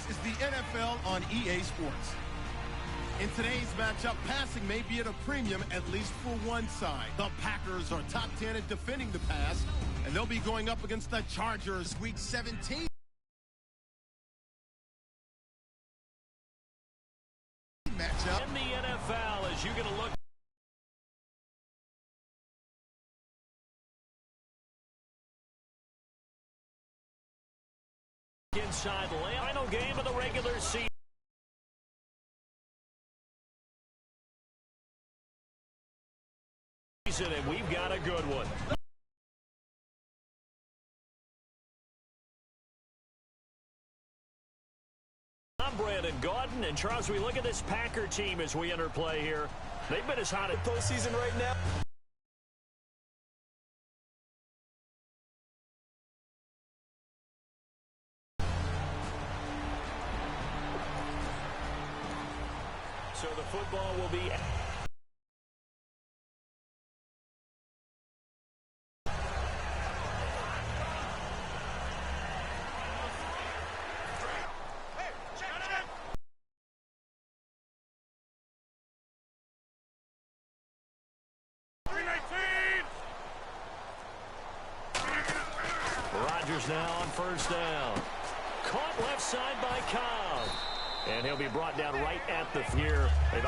This is the NFL on EA Sports. In today's matchup, passing may be at a premium, at least for one side. The Packers are top 10 at defending the pass, and they'll be going up against the Chargers Week 17 matchup. In the NFL, as you're going to look inside the final game of the regular season. And we've got a good one. I'm Brandon Gaudin, and Charles, we look at this Packer team as we enter play here. They've been as hot at postseason right now. So the football will be... Rodgers now on first down. Caught left side by Cobb. And he'll be brought down right at the near. They've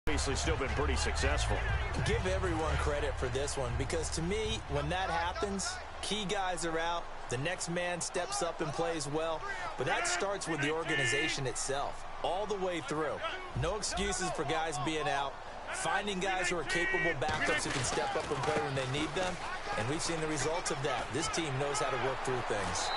obviously still been pretty successful. Give everyone credit for this one, because to me, when that happens, key guys are out, the next man steps up and plays well, but that starts with the organization itself, all the way through. No excuses for guys being out, finding guys who are capable backups who can step up and play when they need them, and we've seen the results of that. This team knows how to work through things.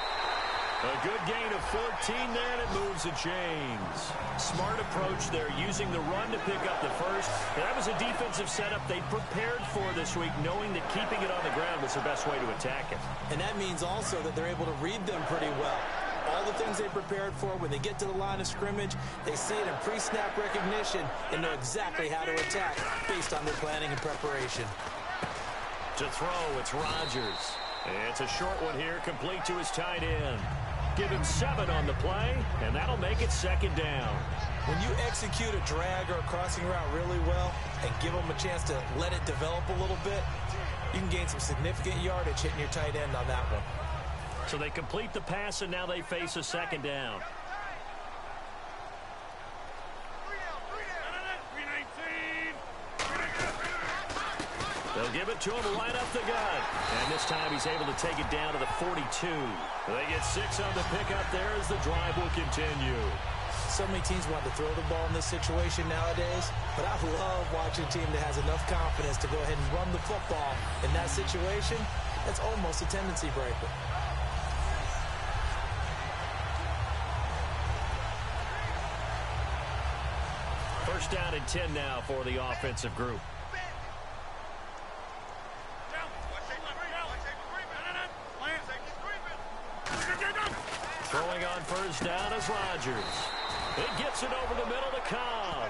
A good gain of 14 there, and it moves the chains. Smart approach there, using the run to pick up the first. And that was a defensive setup they prepared for this week, knowing that keeping it on the ground was the best way to attack it. And that means also that they're able to read them pretty well. All the things they prepared for, when they get to the line of scrimmage, they see it in pre-snap recognition and know exactly how to attack based on their planning and preparation. To throw, it's Rodgers. It's a short one here, complete to his tight end. Give him 7 on the play, and that'll make it second down. When you execute a drag or a crossing route really well and give them a chance to let it develop a little bit, you can gain some significant yardage hitting your tight end on that one. So they complete the pass, and now they face a second down. They'll give it to him right up the gut. And this time he's able to take it down to the 42. They get 6 on the pickup there as the drive will continue. So many teams want to throw the ball in this situation nowadays, but I love watching a team that has enough confidence to go ahead and run the football. In that situation, that's almost a tendency breaker. First down and 10 now for the offensive group. Throwing on first down is Rodgers. It gets it over the middle to Cobb.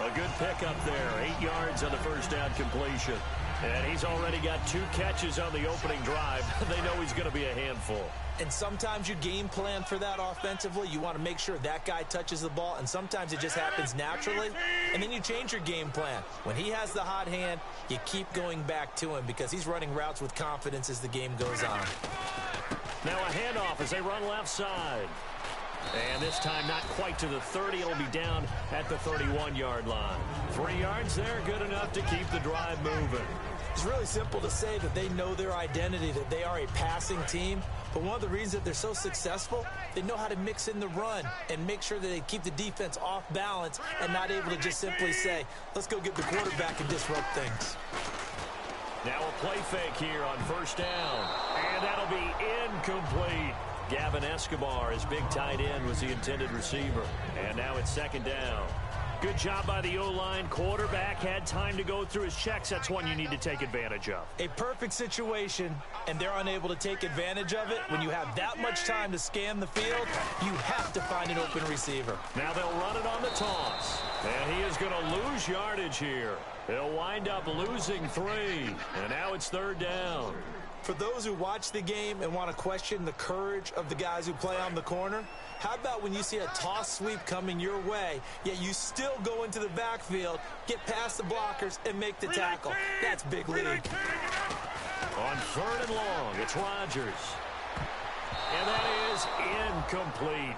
A good pickup there. 8 yards on the first down completion. And he's already got 2 catches on the opening drive. They know he's going to be a handful. And sometimes you game plan for that offensively. You want to make sure that guy touches the ball, and sometimes it just happens naturally. And then you change your game plan. When he has the hot hand, you keep going back to him because he's running routes with confidence as the game goes on. Now a handoff as they run left side. And this time not quite to the 30. It'll be down at the 31-yard line. 3 yards there, good enough to keep the drive moving. It's really simple to say that they know their identity, that they are a passing team. But one of the reasons that they're so successful, they know how to mix in the run and make sure that they keep the defense off balance and not able to just simply say, let's go get the quarterback and disrupt things. Now a play fake here on first down. And that'll be incomplete. Gavin Escobar, his big tight end, was the intended receiver. And now it's second down. Good job by the O-line. Quarterback had time to go through his checks. That's one you need to take advantage of. A perfect situation, and they're unable to take advantage of it. When you have that much time to scan the field, you have to find an open receiver. Now they'll run it on the toss. And he is going to lose yardage here. He'll wind up losing 3. And now it's 3rd down. For those who watch the game and want to question the courage of the guys who play on the corner, how about when you see a toss sweep coming your way, yet you still go into the backfield, get past the blockers, and make the tackle? That's big league. On 3rd and long, it's Rodgers. And that is incomplete.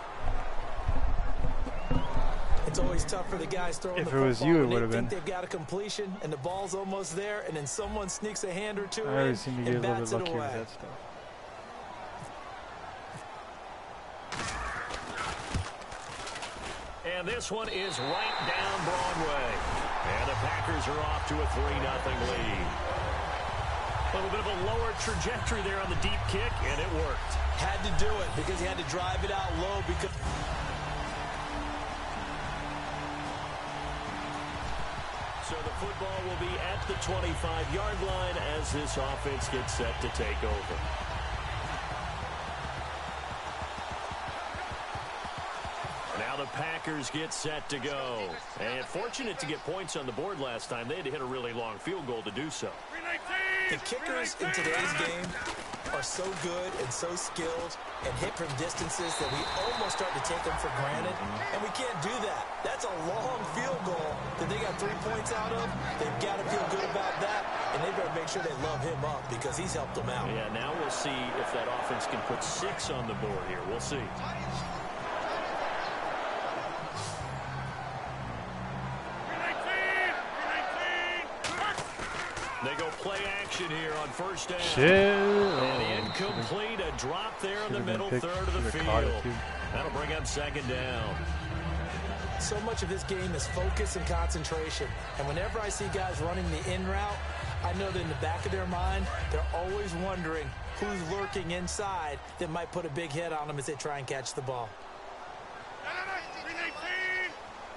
It's always tough for the guys throwing the football. If it was you, it would have been. They've got a completion, and the ball's almost there, and then someone sneaks a hand or two I always seem to get a little bit lucky with away. that stuff. And this one is right down Broadway. And the Packers are off to a 3-0 lead. A little bit of a lower trajectory there on the deep kick, and it worked. Had to do it because he had to drive it out low because... So the football will be at the 25-yard line as this offense gets set to take over. Now the Packers get set to go. And fortunate to get points on the board last time. They had to hit a really long field goal to do so. The kickers in today's game are so good and so skilled and hit from distances that we almost start to take them for granted. And we can't do that. That's a long field goal that they got 3 points out of. They've got to feel good about that, and they better make sure they love him up because he's helped them out. Yeah, now we'll see if that offense can put 6 on the board here. We'll see. They go play action here on 1st down. Shit. And incomplete, a drop there in the middle third of the field. That'll bring up 2nd down. So much of this game is focus and concentration. And whenever I see guys running the in route, I know that in the back of their mind, they're always wondering who's lurking inside that might put a big hit on them as they try and catch the ball.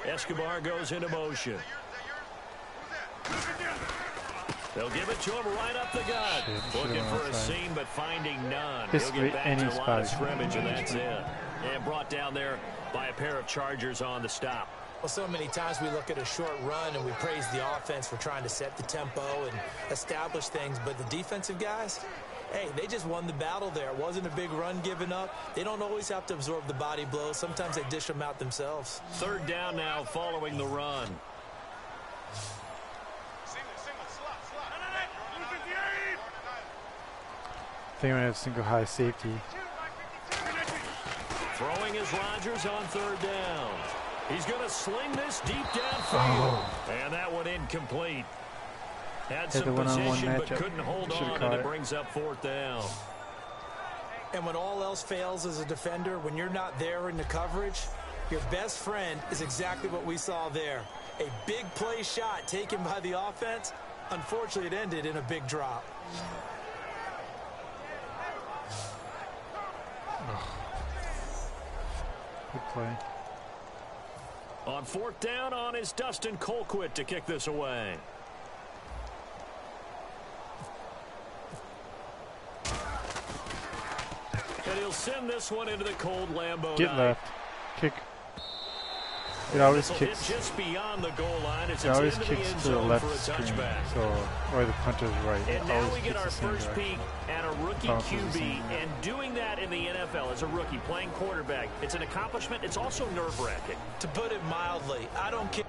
Escobar goes into motion. They'll give it to him right up the gut. Looking for a seam, but finding none. He'll get back to the line of scrimmage, and that's it. And brought down there by a pair of Chargers on the stop. Well, so many times we look at a short run and we praise the offense for trying to set the tempo and establish things, but the defensive guys, hey, they just won the battle there. It wasn't a big run given up. They don't always have to absorb the body blows. Sometimes they dish them out themselves. 3rd down now following the run. I think I'm going to have single high safety. Throwing is Rodgers on 3rd down. He's going to sling this deep downfield. And that one incomplete. Had some position but couldn't hold on, and it brings up 4th down. And when all else fails as a defender, when you're not there in the coverage, your best friend is exactly what we saw there. A big play shot taken by the offense. Unfortunately, it ended in a big drop. Good play. On 4th down on is Dustin Colquitt to kick this away. And he'll send this one into the cold Lambeau Get night. left. Kick. It always kicks. Just beyond the goal line. It always kicks to the left screen, or the punter's right. And now we get our first peek at a rookie QB, and doing that in the NFL as a rookie, playing quarterback, it's an accomplishment. It's also nerve-wracking. To put it mildly, I don't care.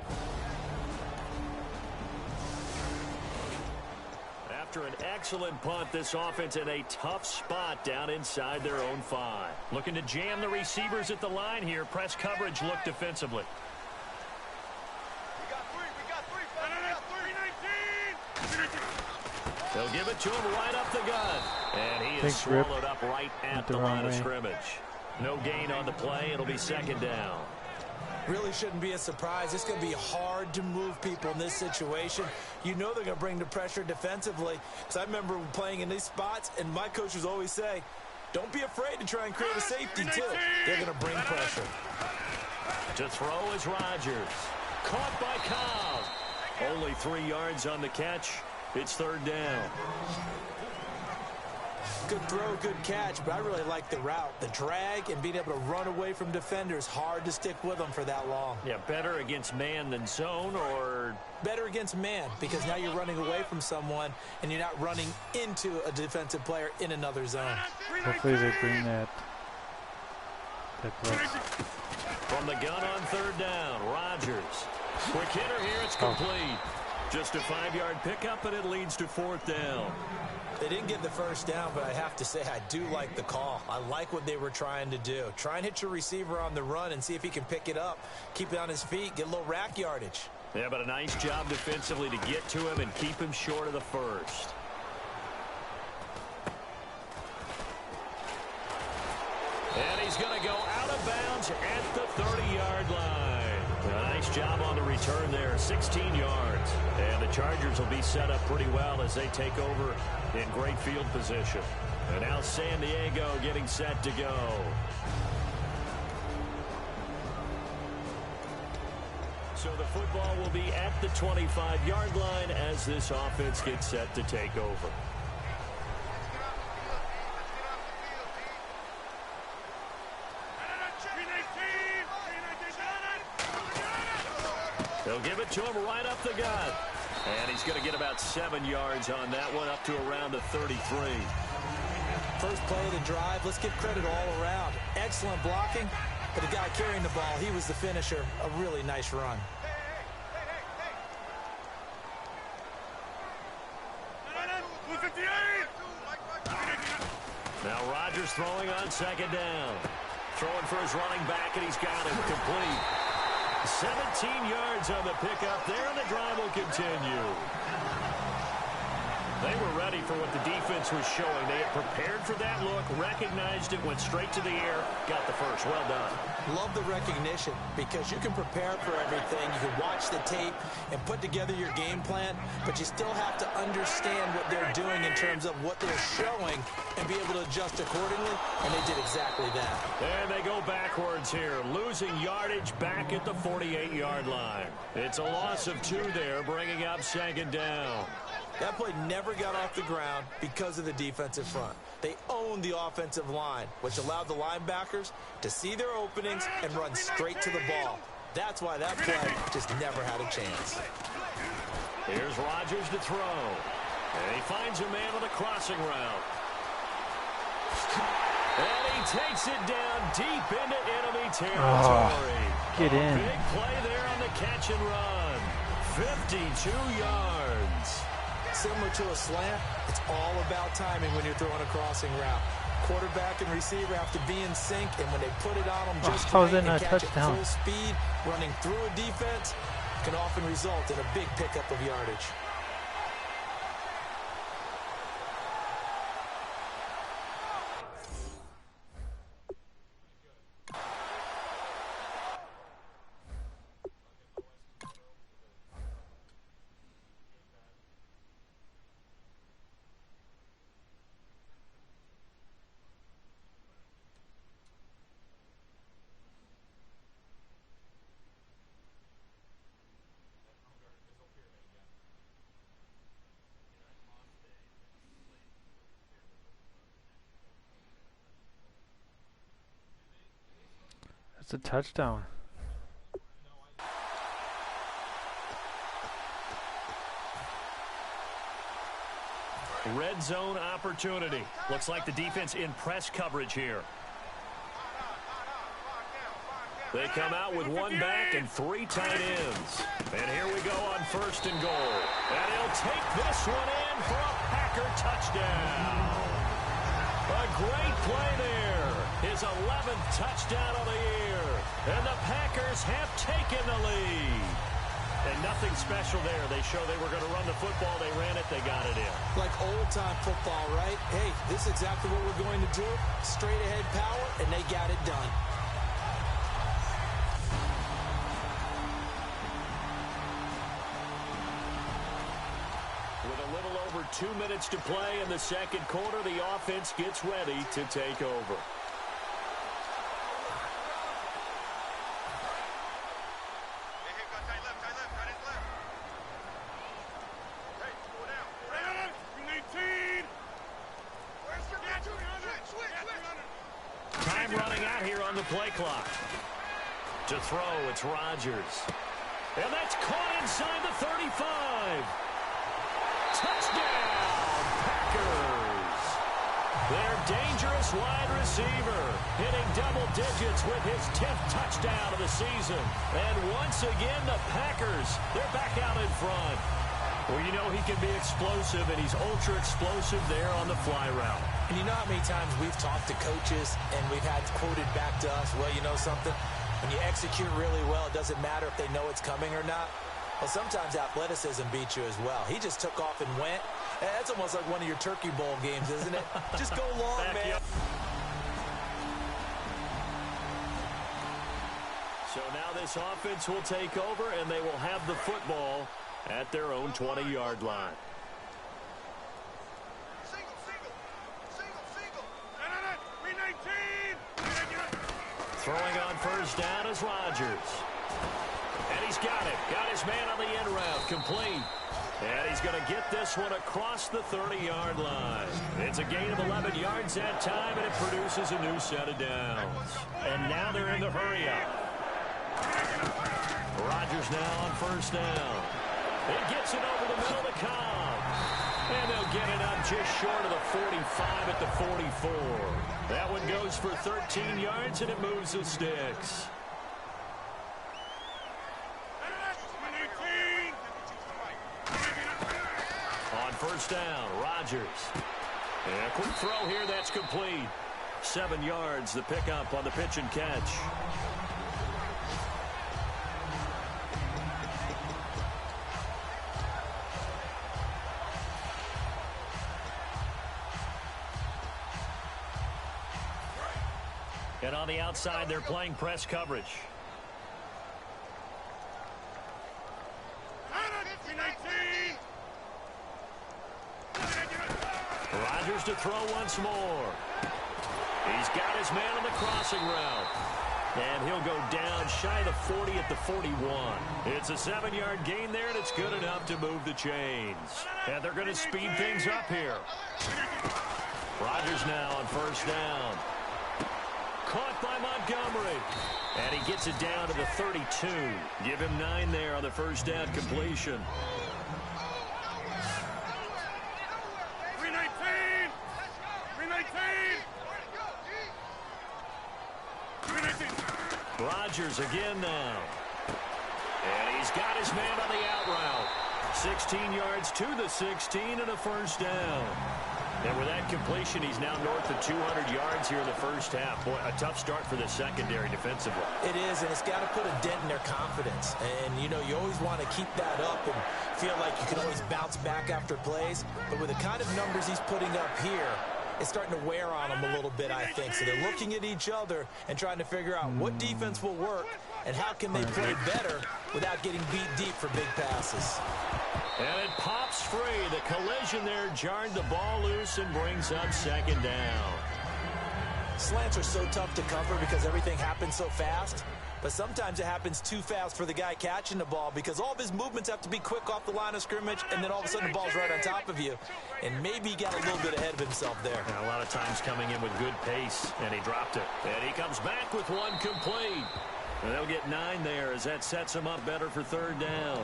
After an excellent punt, this offense in a tough spot down inside their own 5. Looking to jam the receivers at the line here. Press coverage look defensively. They'll give it to him right up the gut. And he is swallowed up right at the line of scrimmage. No gain on the play. It'll be 2nd down. Really shouldn't be a surprise. It's going to be hard to move people in this situation. You know they're going to bring the pressure defensively. Because I remember playing in these spots, and my coaches always say, don't be afraid to try and create a safety, too. They're going to bring pressure. To throw is Rodgers. Caught by Cobb. Only 3 yards on the catch. It's 3rd down. Good throw, good catch, but I really like the route. The drag and being able to run away from defenders, hard to stick with them for that long. Yeah, better against man than zone, or? Better against man, because now you're running away from someone and you're not running into a defensive player in another zone. Hopefully they bring that plus. From the gun on third down, Rodgers. Quick hitter here, it's complete. Just a 5-yard pickup, and it leads to fourth down. They didn't get the first down, but I have to say I do like the call. I like what they were trying to do. Try and hit your receiver on the run and see if he can pick it up. Keep it on his feet, get a little rack yardage. Yeah, but a nice job defensively to get to him and keep him short of the first. And he's going to go out of bounds at the 30-yard line. A nice job on the return there, 16 yards. And the Chargers will be set up pretty well as they take over in great field position. And now San Diego getting set to go. So the football will be at the 25-yard line as this offense gets set to take over. They'll give it to him right up the gut. And he's going to get about 7 yards on that one, up to around the 33. First play of the drive, let's give credit all around. Excellent blocking, but the guy carrying the ball, he was the finisher. A really nice run. Now Rodgers throwing on second down. Throwing for his running back, and he's got it complete. 17 yards on the pickup there, and the drive will continue. They were ready for what the defense was showing. They had prepared for that look, recognized it, went straight to the air, got the first. Well done. Love the recognition, because you can prepare for everything. You can watch the tape and put together your game plan, but you still have to understand what they're doing in terms of what they're showing and be able to adjust accordingly, and they did exactly that. And they go backwards here, losing yardage back at the 48-yard line. It's a loss of 2 there, bringing up second down. That play never got off the ground because of the defensive front. They owned the offensive line, which allowed the linebackers to see their openings and run straight to the ball. That's why that play just never had a chance. Here's Rodgers to throw. And he finds a man on a crossing route. And he takes it down deep into enemy territory. Get in. Big play there on the catch and run. 52 yards. Similar to a slant, it's all about timing when you're throwing a crossing route. Quarterback and receiver have to be in sync, and when they put it on them just right and catch it full speed, running through a defense can often result in a big pickup of yardage. It's a touchdown. Red zone opportunity. Looks like the defense in press coverage here. They come out with 1 back and 3 tight ends. And here we go on 1st and goal. And he'll take this one in for a Packer touchdown. A great play there. His 11th touchdown of the year. And the Packers have taken the lead. And nothing special there. They show they were going to run the football. They ran it. They got it in. Like old-time football, right? Hey, this is exactly what we're going to do. Straight-ahead power, and they got it done. With a little over 2 minutes to play in the second quarter, the offense gets ready to take over. Time running out here on the play clock. To throw, it's Rodgers. And that's caught inside the 35. Touchdown, Packers. Their dangerous wide receiver hitting double digits with his 10th touchdown of the season. And once again, the Packers, they're back out in front. Well, you know he can be explosive, and he's ultra explosive there on the fly route. And you know how many times we've talked to coaches and we've had quoted back to us, well, you know something? When you execute really well, it doesn't matter if they know it's coming or not. Well, sometimes athleticism beats you as well. He just took off and went. That's almost like one of your Turkey Bowl games, isn't it? Just go long, man. So now this offense will take over, and they will have the football at their own 20-yard line. Throwing on first down is Rodgers. And he's got it. Got his man on the end route. Complete. And he's going to get this one across the 30-yard line. It's a gain of 11 yards that time, and it produces a new set of downs. And now they're in the hurry-up. Rodgers now on first down. He gets it over the middle of the Cobb. And they'll get it up just short of the 45 at the 44. That one goes for 13 yards, and it moves the sticks. On first down, Rodgers. And a quick throw here, that's complete. 7 yards, the pickup on the pitch and catch. And on the outside, they're playing press coverage. Rodgers to throw once more. He's got his man on the crossing route. And he'll go down shy of the 40 at the 41. It's a 7-yard gain there, and it's good enough to move the chains. And they're going to speed things up here. Rodgers now on first down. Caught by Montgomery. And he gets it down to the 32. Give him 9 there on the first down completion. 319. Rodgers again now. And he's got his man on the out route. 16 yards to the 16 and a first down. And with that completion, he's now north of 200 yards here in the first half. Boy, a tough start for the secondary defensively. It is, and it's got to put a dent in their confidence. And, you know, you always want to keep that up and feel like you can always bounce back after plays. But with the kind of numbers he's putting up here, it's starting to wear on them a little bit, I think. So they're looking at each other and trying to figure out what defense will work and how can they play better without getting beat deep for big passes. And it pops free. The collision there jarred the ball loose and brings up second down. Slants are so tough to cover because everything happens so fast. But sometimes it happens too fast for the guy catching the ball because all of his movements have to be quick off the line of scrimmage, and then all of a sudden the ball's right on top of you. And maybe he got a little bit ahead of himself there. And a lot of times coming in with good pace, and he dropped it. And he comes back with one complete. And they'll get 9 there as that sets him up better for third down.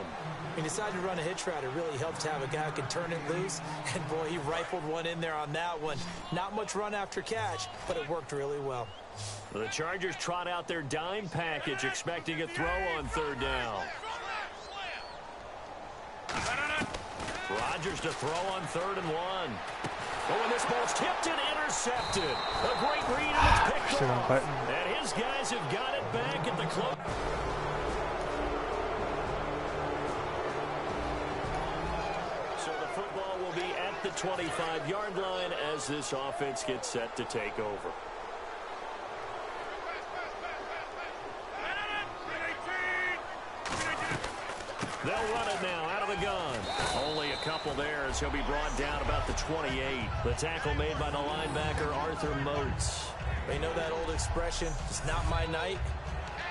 He decided to run a hitch route. It really helps to have a guy who can turn it loose. And, boy, he rifled one in there on that one. Not much run after catch, but it worked really well. The Chargers trot out their dime package, expecting a throw on third down. Rodgers to throw on 3rd and 1. Oh, and this ball's tipped and intercepted. A great read, and it's picked off. And his guys have got it back at the close. So the football will be at the 25-yard line as this offense gets set to take over. They'll run it now out of the gun. Only a couple there as he'll be brought down about the 28. The tackle made by the linebacker, Arthur Motes. They know that old expression, it's not my night.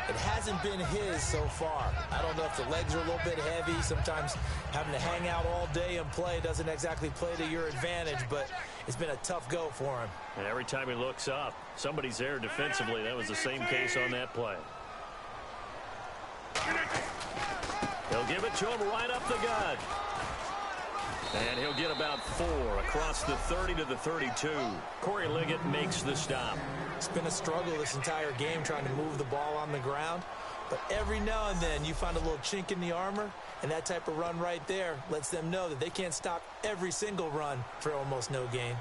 It hasn't been his so far. I don't know if the legs are a little bit heavy. Sometimes having to hang out all day and play doesn't exactly play to your advantage, but it's been a tough go for him. And every time he looks up, somebody's there defensively. That was the same case on that play. He'll give it to him right up the gut. And he'll get about 4 across the 30 to the 32. Corey Liggett makes the stop. It's been a struggle this entire game trying to move the ball on the ground. But every now and then you find a little chink in the armor, and that type of run right there lets them know that they can't stop every single run for almost no gain.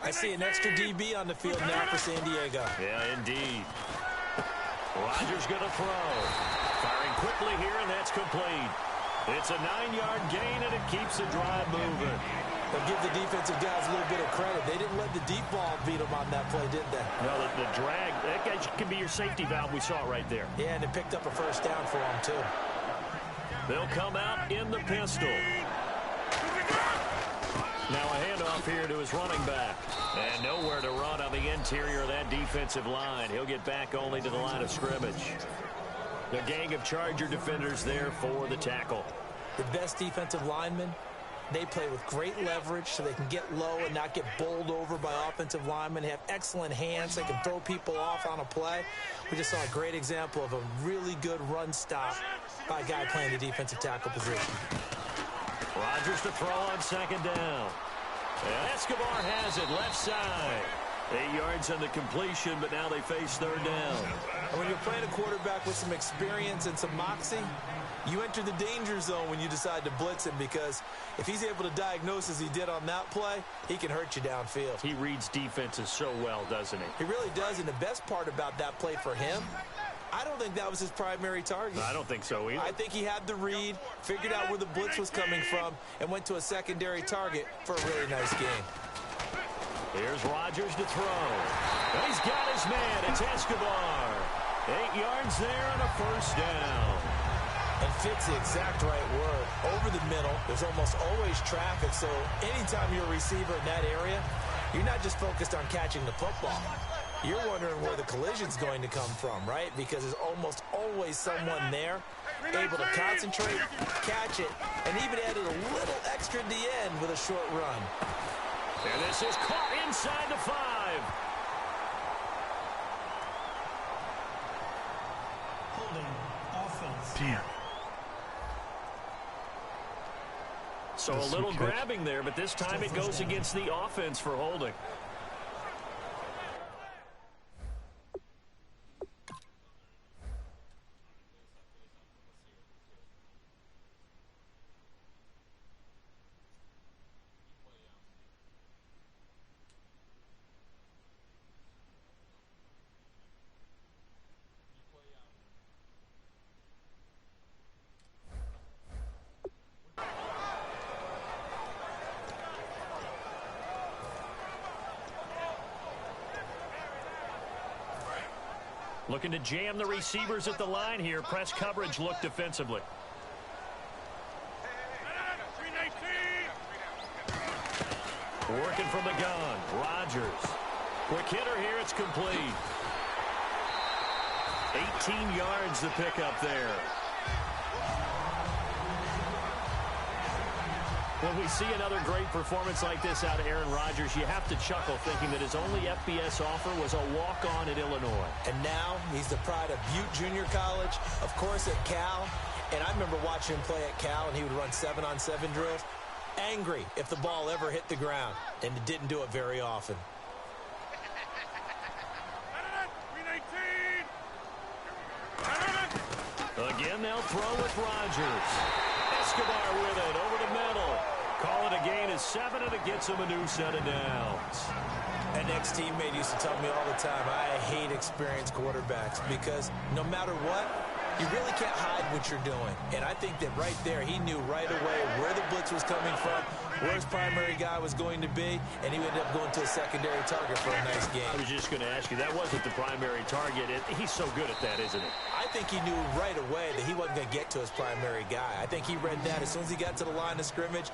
I see an extra DB on the field now for San Diego. Yeah, indeed. Rodgers going to throw. Firing quickly here, and that's complete. It's a 9-yard gain, and it keeps the drive moving. They'll give the defensive guys a little bit of credit. They didn't let the deep ball beat them on that play, did they? No, the drag, that guy can be your safety valve. We saw it right there. Yeah, and it picked up a first down for them, too. They'll come out in the pistol. Now a handoff here to his running back. And nowhere to run on the interior of that defensive line. He'll get back only to the line of scrimmage. The gang of Charger defenders there for the tackle. The best defensive linemen, they play with great leverage so they can get low and not get bowled over by offensive linemen. They have excellent hands. They can throw people off on a play. We just saw a great example of a really good run stop by a guy playing the defensive tackle position. Rodgers to throw on second down. And Escobar has it left side. 8 yards on the completion, but now they face third down. And when you're playing a quarterback with some experience and some moxie, you enter the danger zone when you decide to blitz him, because if he's able to diagnose as he did on that play, he can hurt you downfield. He reads defenses so well, doesn't he? He really does, and the best part about that play for him, I don't think that was his primary target. I don't think so either. I think he had the read, figured out where the blitz was coming from, and went to a secondary target for a really nice game. Here's Rodgers to throw. And he's got his man. It's Escobar. 8 yards there on a first down. And fits the exact right word. Over the middle, there's almost always traffic, so anytime you're a receiver in that area, you're not just focused on catching the football. You're wondering where the collision's going to come from, right? Because there's almost always someone there able to concentrate, catch it, and even added a little extra at the end with a short run. And this is caught inside the 5. Holding offense. Damn. So a little grabbing there, but this time it goes against the offense for holding. Looking to jam the receivers at the line here. Press coverage look defensively. Working from the gun. Rodgers. Quick hitter here. It's complete. 18 yards to pick up there. When we see another great performance like this out of Aaron Rodgers, you have to chuckle thinking that his only FBS offer was a walk-on at Illinois. And now he's the pride of Butte Junior College, of course at Cal. And I remember watching him play at Cal, and he would run 7-on-7 drills. Angry if the ball ever hit the ground, and it didn't do it very often. Again, they'll throw with Rodgers. Escobar with it over the middle. Call it a gain of 7, and it gets him a new set of downs. An ex-teammate used to tell me all the time, I hate experienced quarterbacks because no matter what, You really can't hide what you're doing. And I think that right there, he knew right away where the blitz was coming from, where his primary guy was going to be, and he ended up going to a secondary target for a nice game. I was just going to ask you, that wasn't the primary target. He's so good at that, isn't he? I think he knew right away that he wasn't going to get to his primary guy. I think he read that as soon as he got to the line of scrimmage,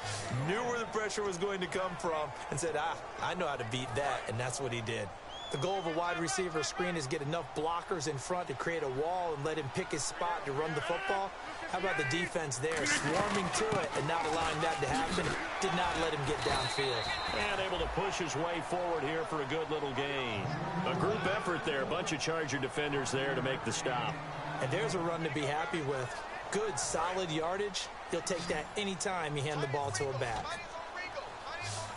knew where the pressure was going to come from, and said, I know how to beat that, and that's what he did. The goal of a wide receiver screen is get enough blockers in front to create a wall and let him pick his spot to run the football. How about the defense there, swarming to it and not allowing that to happen? Did not let him get downfield. And able to push his way forward here for a good little gain. A group effort there, a bunch of Charger defenders there to make the stop. And there's a run to be happy with. Good, solid yardage. He'll take that any time you hand the ball to a back.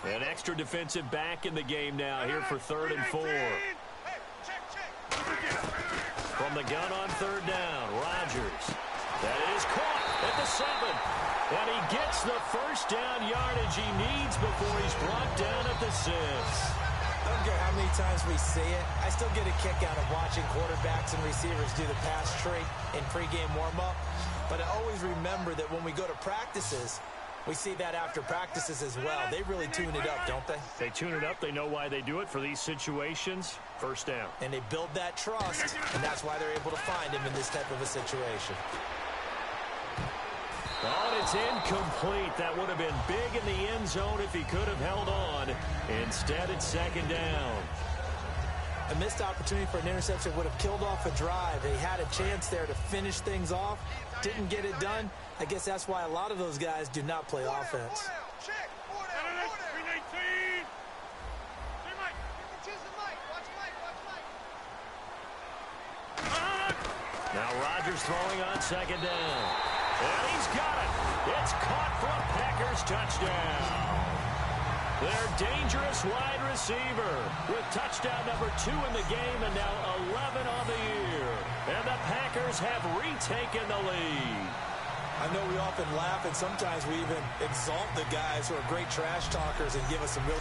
An extra defensive back in the game now here for 3rd and 4. From the gun on 3rd down, Rodgers. That is caught at the 7. And he gets the first down yardage he needs before he's brought down at the 6. I don't care how many times we see it. I still get a kick out of watching quarterbacks and receivers do the pass tree in pregame warm-up. But I always remember that when we go to practices, we see that after practices as well. They really tune it up, don't they? They tune it up. They know why they do it for these situations. First down. And they build that trust, and that's why they're able to find him in this type of a situation. Oh, and it's incomplete. That would have been big in the end zone if he could have held on. Instead, it's 2nd down. A missed opportunity for an interception would have killed off a drive. They had a chance there to finish things off. Didn't get it done. I guess that's why a lot of those guys do not play offense. Now Rodgers throwing on 2nd down. And he's got it. It's caught for a Packers touchdown. Their dangerous wide receiver with touchdown number 2 in the game and now 11 on the year. And the Packers have retaken the lead. I know we often laugh and sometimes we even exalt the guys who are great trash talkers and give us some real...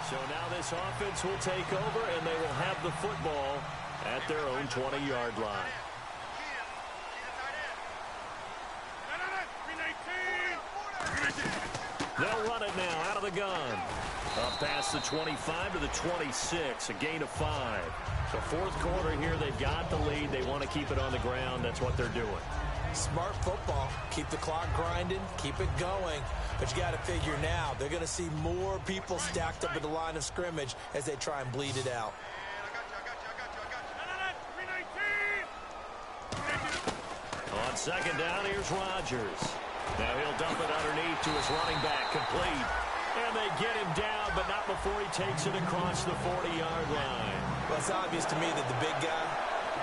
So now this offense will take over and they will have the football at their own 20-yard line. They'll run it now out of the gun. Up past the 25 to the 26, a gain of 5. So 4th quarter here, they've got the lead. They want to keep it on the ground. That's what they're doing. Smart football. Keep the clock grinding. Keep it going. But you got to figure now, they're going to see more people stacked up at the line of scrimmage as they try and bleed it out. On 2nd down, here's Rodgers. Now he'll dump it underneath to his running back, complete. And they get him down, but not before he takes it across the 40-yard line. Well, it's obvious to me that the big guy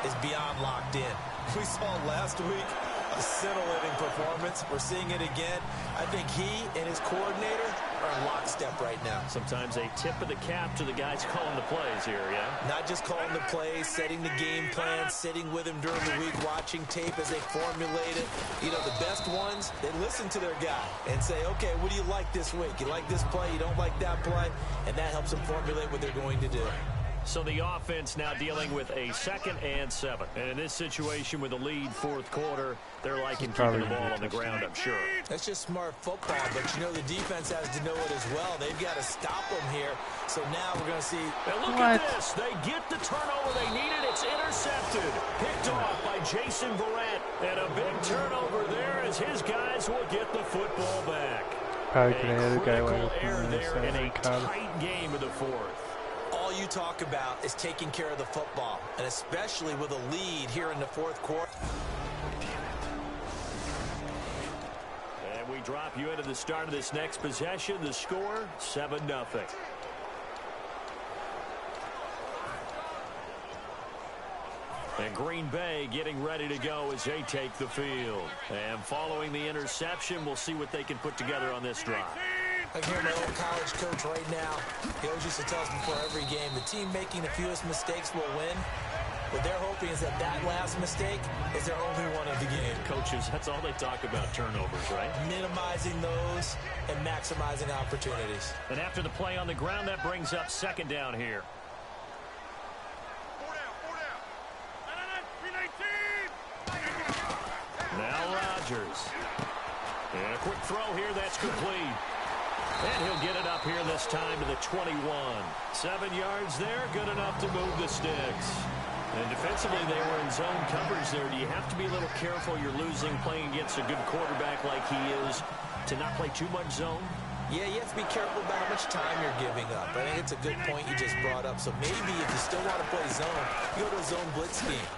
is beyond locked in. We saw last week a scintillating performance. We're seeing it again. I think he and his coordinator are in lockstep right now. Sometimes a tip of the cap to the guys calling the plays here, yeah? Not just calling the plays, setting the game plan, sitting with him during the week, watching tape as they formulate it. You know, the best ones, they listen to their guy and say, okay, what do you like this week? You like this play? You don't like that play? And that helps them formulate what they're going to do. So the offense now dealing with a 2nd and 7. And in this situation with a lead 4th quarter, they're liking keeping the ball on the ground, I'm sure. That's just smart football, but you know the defense has to know it as well. They've got to stop them here. So now we're going to see. And look at this. They get the turnover they needed. It's intercepted. Picked off by Jason Verrett. And a big turnover there as his guys will get the football back. A critical error there in a tight game of the 4th. All you talk about is taking care of the football, and especially with a lead here in the 4th quarter. And we drop you into the start of this next possession. The score, 7-0. And Green Bay getting ready to go as they take the field. And following the interception, we'll see what they can put together on this drive. I can hear my old college coach right now. He always used to tell us before every game, the team making the fewest mistakes will win. What they're hoping is that that last mistake is their only one of the game. Coaches, that's all they talk about, turnovers, right? Minimizing those and maximizing opportunities. And after the play on the ground, that brings up 2nd down here. Rodgers. And a quick throw here, that's complete. And he'll get it up here this time to the 21. 7 yards there, good enough to move the sticks. And defensively, they were in zone coverage there. Do you have to be a little careful? You're losing playing against a good quarterback like he is to not play too much zone? Yeah, you have to be careful about how much time you're giving up. I think it's a good point you just brought up. So maybe if you still want to play zone, you go to a zone blitz scheme.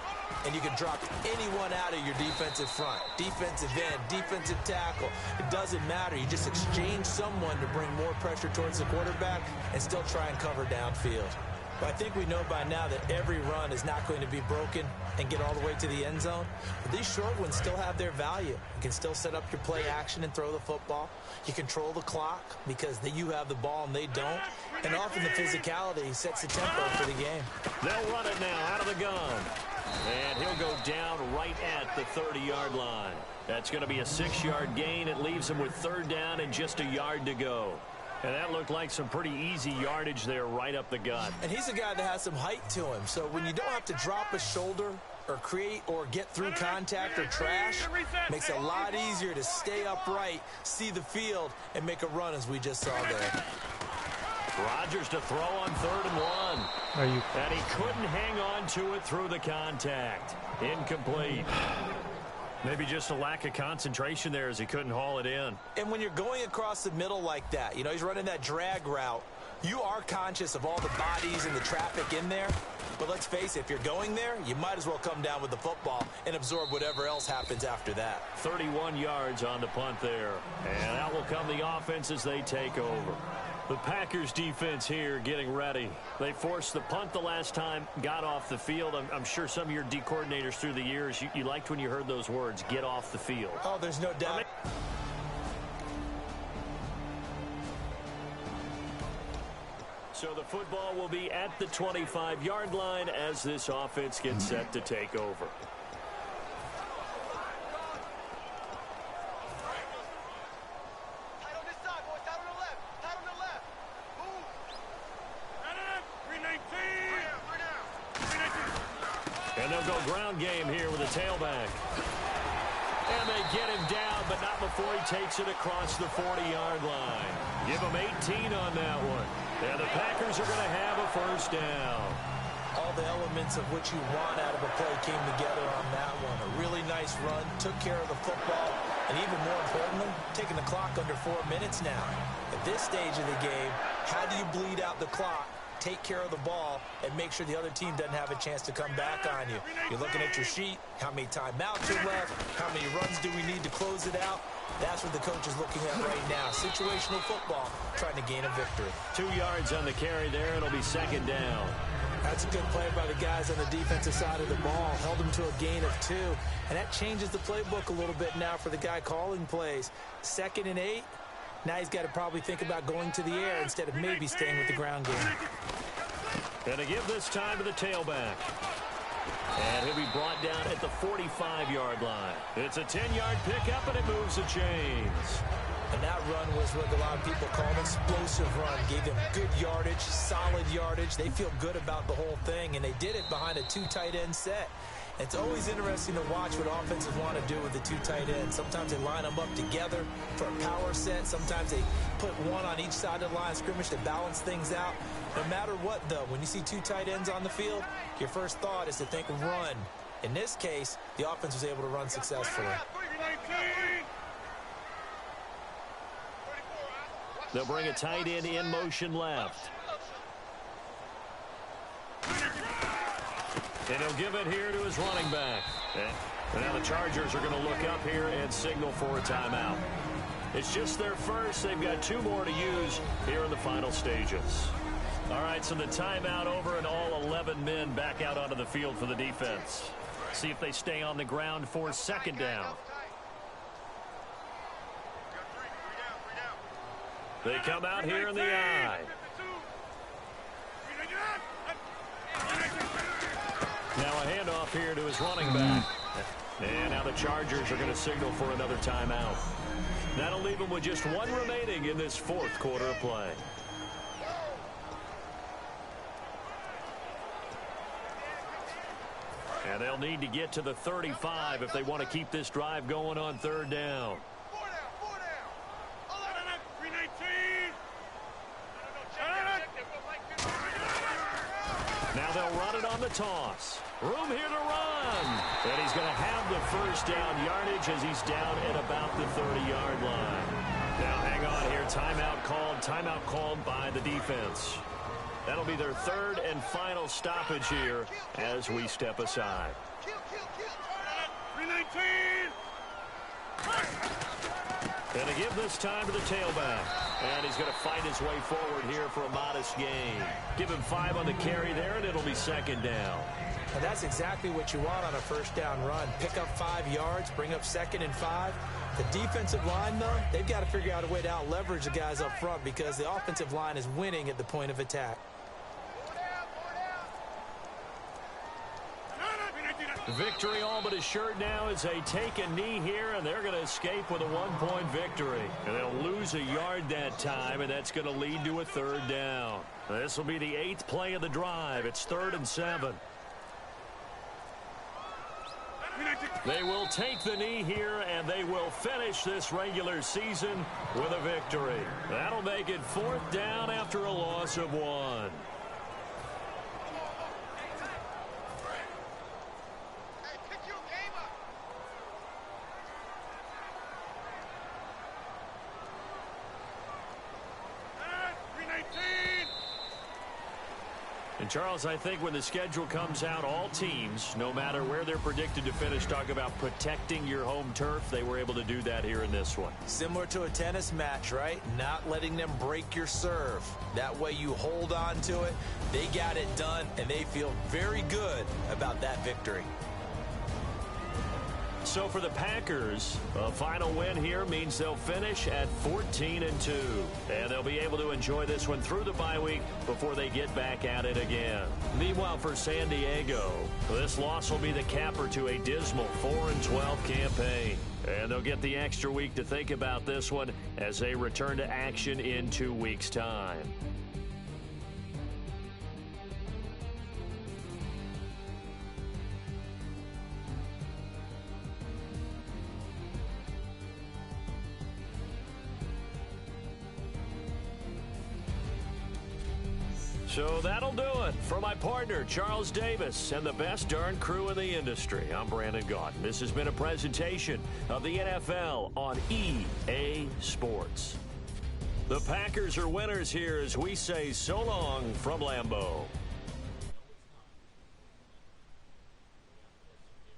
And you can drop anyone out of your defensive front. Defensive end, defensive tackle. It doesn't matter. You just exchange someone to bring more pressure towards the quarterback and still try and cover downfield. But I think we know by now that every run is not going to be broken and get all the way to the end zone. But these short ones still have their value. You can still set up your play action and throw the football. You control the clock because you have the ball and they don't. And often the physicality sets the tempo for the game. They'll run it now out of the gun. And he'll go down right at the 30-yard line. That's going to be a 6-yard gain. It leaves him with 3rd down and just a yard to go. And that looked like some pretty easy yardage there right up the gut. And he's a guy that has some height to him. So when you don't have to drop a shoulder or create or get through contact or trash, makes it a lot easier to stay upright, see the field, and make a run as we just saw there. Rodgers to throw on 3rd and 1. And he couldn't hang on to it through the contact. Incomplete. Maybe just a lack of concentration there as he couldn't haul it in. And when you're going across the middle like that, you know, he's running that drag route, you are conscious of all the bodies and the traffic in there. But let's face it, if you're going there, you might as well come down with the football and absorb whatever else happens after that. 31 yards on the punt there. And out will come the offense as they take over. The Packers defense here getting ready. They forced the punt the last time, got off the field. I'm sure some of your D coordinators through the years, you liked when you heard those words, get off the field. Oh, there's no doubt. So the football will be at the 25-yard line as this offense gets set to take over. And they'll go ground game here with a tailback. And they get him down, but not before he takes it across the 40-yard line. Give him 18 on that one. And the Packers are going to have a 1st down. All the elements of what you want out of a play came together on that one. A really nice run, took care of the football, and even more importantly, taking the clock under 4 minutes now. At this stage of the game, how do you bleed out the clock, take care of the ball, and make sure the other team doesn't have a chance to come back on you? You're looking at your sheet, how many timeouts are left, how many runs do we need to close it out? That's what the coach is looking at right now. Situational football, trying to gain a victory. 2 yards on the carry there. It'll be 2nd down. That's a good play by the guys on the defensive side of the ball. Held them to a gain of 2. And that changes the playbook a little bit now for the guy calling plays. 2nd and 8. Now he's got to probably think about going to the air instead of maybe staying with the ground game. And to give this time to the tailback. And he'll be brought down at the 45-yard line. It's a 10-yard pickup, and it moves the chains. And that run was what a lot of people call an explosive run. Gave them good yardage, solid yardage. They feel good about the whole thing, and they did it behind a 2 tight end set. It's always interesting to watch what offenses want to do with the 2 tight ends. Sometimes they line them up together for a power set. Sometimes they put one on each side of the line of scrimmage to balance things out. No matter what, though, when you see 2 tight ends on the field, your first thought is to think run. In this case, the offense was able to run successfully. They'll bring a tight end in motion left. And he'll give it here to his running back. And now the Chargers are going to look up here and signal for a timeout. It's just their first. They've got 2 more to use here in the final stages. All right, so the timeout over and all 11 men back out onto the field for the defense. See if they stay on the ground for 2nd down. They come out here in the I. Now a handoff here to his running back. And now the Chargers are going to signal for another timeout. That'll leave them with just 1 remaining in this 4th quarter of play. And they'll need to get to the 35 if they want to keep this drive going on third down. Now they'll run it on the toss. Room here to run. And he's going to have the first down yardage as he's down at about the 30-yard line. Now hang on here. Timeout called by the defense. That'll be their third and final stoppage here as we step aside. 319. Going to give this time to the tailback. And he's going to fight his way forward here for a modest gain. Give him 5 on the carry there, and it'll be second down. And that's exactly what you want on a first down run. Pick up 5 yards, bring up 2nd and 5. The defensive line, though, they've got to figure out a way to out-leverage the guys up front because the offensive line is winning at the point of attack. Victory all but assured now as they take a knee here, and they're going to escape with a 1-point victory. And they'll lose a yard that time, and that's going to lead to a third down. This will be the 8th play of the drive. It's 3rd and 7. They will take the knee here, and they will finish this regular season with a victory. That'll make it 4th down after a loss of 1. And, Charles, I think when the schedule comes out, all teams, no matter where they're predicted to finish, talk about protecting your home turf. They were able to do that here in this one. Similar to a tennis match, right? Not letting them break your serve. That way you hold on to it. They got it done, and they feel very good about that victory. So for the Packers, a final win here means they'll finish at 14-2. And they'll be able to enjoy this one through the bye week before they get back at it again. Meanwhile, for San Diego, this loss will be the capper to a dismal 4-12 campaign. And they'll get the extra week to think about this one as they return to action in 2 weeks' time. So that'll do it. For my partner, Charles Davis, and the best darn crew in the industry, I'm Brandon Gaudin. This has been a presentation of the NFL on EA Sports. The Packers are winners here as we say so long from Lambeau.